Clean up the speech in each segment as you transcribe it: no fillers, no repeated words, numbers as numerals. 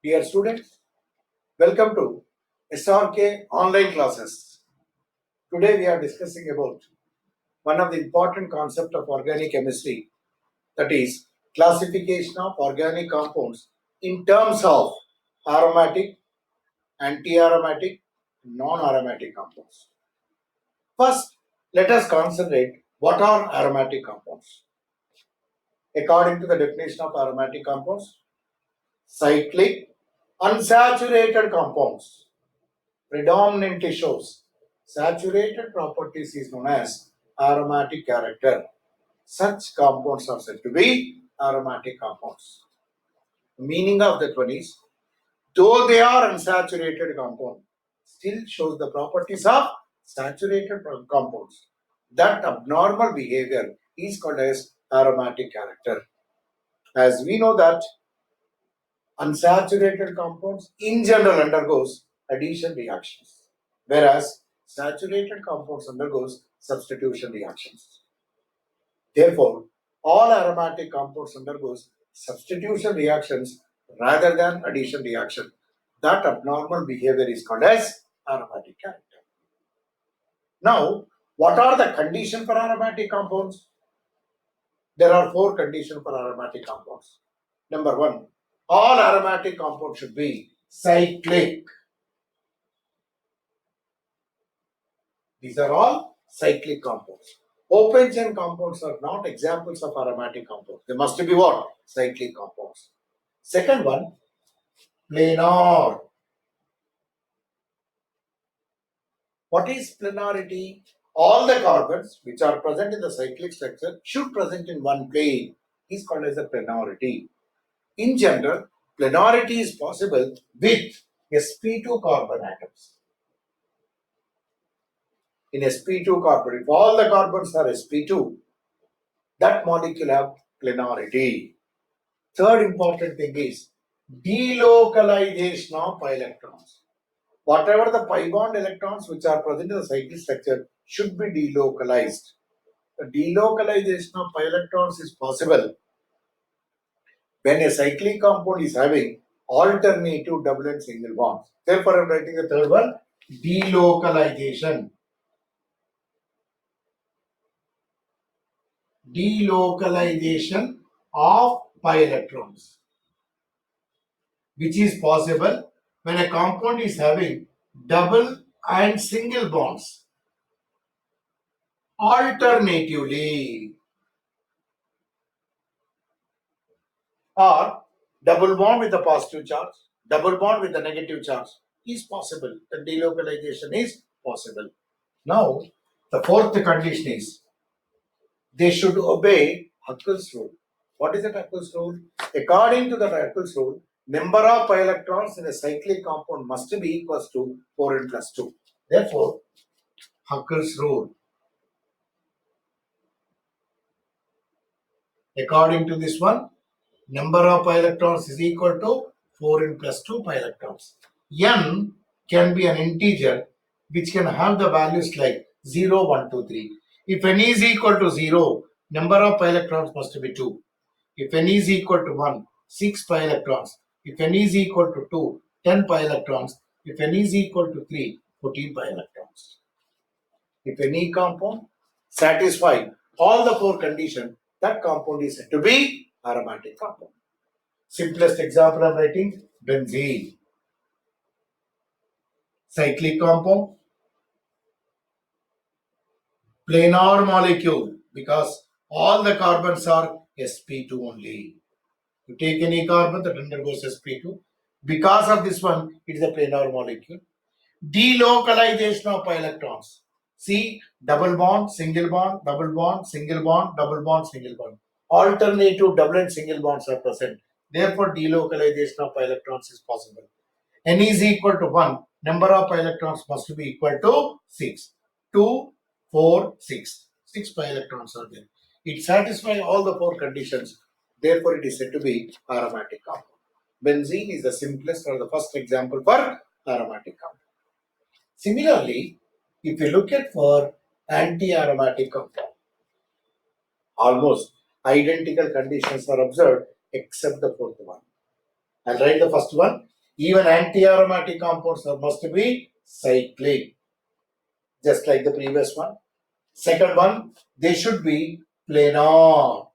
Dear students, welcome to SRK online classes. Today we are discussing about one of the important concepts of organic chemistry, that is classification of organic compounds in terms of aromatic, anti-aromatic, non-aromatic compounds. First, let us concentrate what are aromatic compounds. According to the definition of aromatic compounds, cyclic unsaturated compounds predominantly shows saturated properties is known as aromatic character. Such compounds are said to be aromatic compounds. The meaning of that one is, though they are unsaturated compound, still shows the properties of saturated compounds. That abnormal behavior is called as aromatic character. As we know that unsaturated compounds in general undergoes addition reactions, whereas saturated compounds undergoes substitution reactions. Therefore, all aromatic compounds undergoes substitution reactions rather than addition reaction. That abnormal behavior is called as aromatic character. Now, what are the conditions for aromatic compounds? There are 4 conditions for aromatic compounds. Number 1, all aromatic compounds should be cyclic. These are all cyclic compounds. Open chain compounds are not examples of aromatic compounds. They must be what? Cyclic compounds. Second one, planar. What is planarity? All the carbons which are present in the cyclic structure should present in one plane. Is called as a planarity. In general, planarity is possible with sp2 carbon atoms. In sp2 carbon, if all the carbons are sp2, that molecule have planarity. Third important thing is delocalization of pi electrons. Whatever the pi bond electrons which are present in the cyclic structure should be delocalized. The delocalization of pi electrons is possible when a cyclic compound is having alternative double and single bonds. Therefore, I am writing the third one, delocalization. Delocalization of pi electrons, which is possible when a compound is having double and single bonds alternatively, or double bond with a positive charge, double bond with a negative charge is possible. The delocalization is possible. Now, the fourth condition is they should obey Huckel's rule. What is the Huckel's rule? According to the Huckel's rule, number of pi electrons in a cyclic compound must be equals to 4n plus 2. Therefore, Huckel's rule. According to this one, number of pi electrons is equal to 4n plus 2 pi electrons. N can be an integer which can have the values like 0, 1, 2, 3. If n is equal to 0, number of pi electrons must be 2. If n is equal to 1, 6 pi electrons. If n is equal to 2, 10 pi electrons. If n is equal to 3, 14 pi electrons. If any compound satisfy all the 4 conditions, that compound is said to be aromatic compound. Simplest example I am writing, benzene. Cyclic compound, planar molecule, because all the carbons are sp2 only. You take any carbon that undergoes sp2. Because of this one, it is a planar molecule. Delocalization of pi electrons. See, double bond, single bond, double bond, single bond, double bond, single bond. Alternative double and single bonds are present. Therefore, delocalization of pi electrons is possible. N is equal to 1. Number of pi electrons must be equal to 6. 2, 4, 6. 6 pi electrons are there. It satisfies all the 4 conditions. Therefore, it is said to be aromatic compound. Benzene is the simplest or the first example for aromatic compound. Similarly, if you look at for anti-aromatic compound, almost identical conditions are observed except the fourth one. I'll write the first one, Even anti-aromatic compounds must be cyclic, just like the previous one. Second one, they should be planar,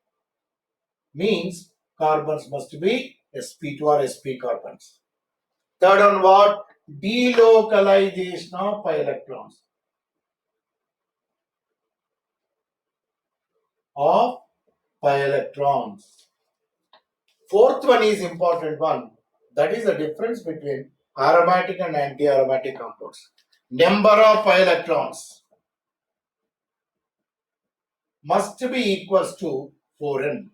means carbons must be sp2 or sp carbons. Third one, what? Delocalization of pi electrons. Of pi electrons. Fourth one is important one. That is the difference between aromatic and anti-aromatic compounds. Number of pi electrons must be equals to 4n.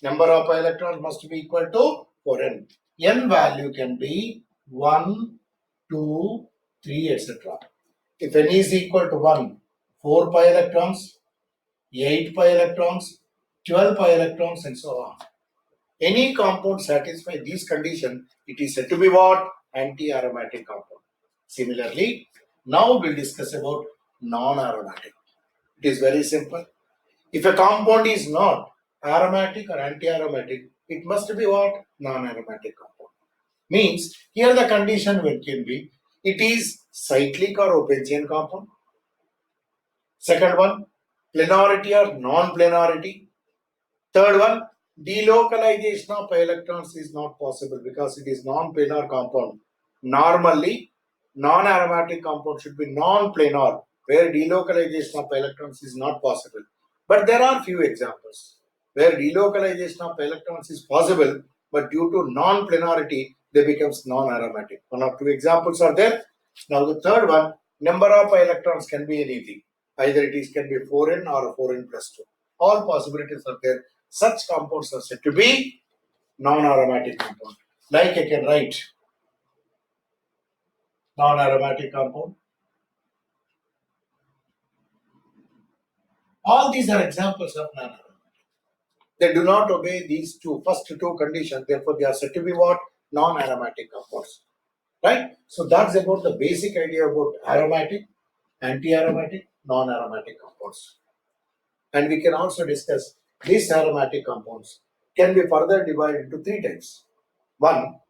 Number of pi electrons must be equal to 4n. N value can be 1, 2, 3, etc. If n is equal to 1, 4 pi electrons, 8 pi electrons, 12 pi electrons, and so on. Any compound satisfy these conditions, it is said to be what? Anti-aromatic compound. Similarly, now we'll discuss about non-aromatic. It is very simple. If a compound is not aromatic or anti-aromatic, it must be what? Non-aromatic compound. Means, here the condition can be, it is cyclic or Opentian compound. Second one, planarity or non-planarity. Third one, delocalization of pi electrons is not possible because it is non-planar compound. Normally, non-aromatic compound should be non-planar, where delocalization of pi electrons is not possible. But there are few examples where delocalization of pi electrons is possible, but due to non-planarity, they becomes non-aromatic. One or two examples are there. Now the third one, number of pi electrons can be anything. Either it can be 4n or 4n plus 2. All possibilities are there. Such compounds are said to be non-aromatic compound. Like I can write non-aromatic compound. All these are examples of non-aromatic. They do not obey these first two conditions, therefore they are said to be what? Non-aromatic compounds. Right? So that's about the basic idea about aromatic, anti-aromatic, non-aromatic compounds. And we can also discuss these aromatic compounds can be further divided into three types. One,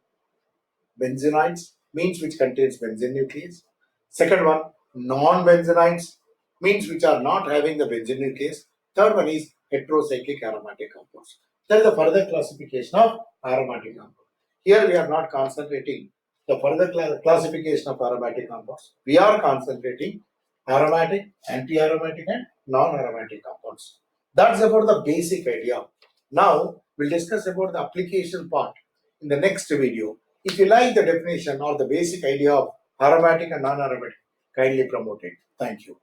benzenides, means which contains benzene nucleus. Second one, non-benzenides, means which are not having the benzene nucleus. Third one is heterocyclic aromatic compounds. There is a further classification of aromatic compounds. Here we are not concentrating the further classification of aromatic compounds. We are concentrating aromatic, anti-aromatic and non-aromatic compounds. That's about the basic idea. Now we'll discuss about the application part in the next video. If you like the definition or the basic idea of aromatic and non-aromatic, kindly promote it. Thank you.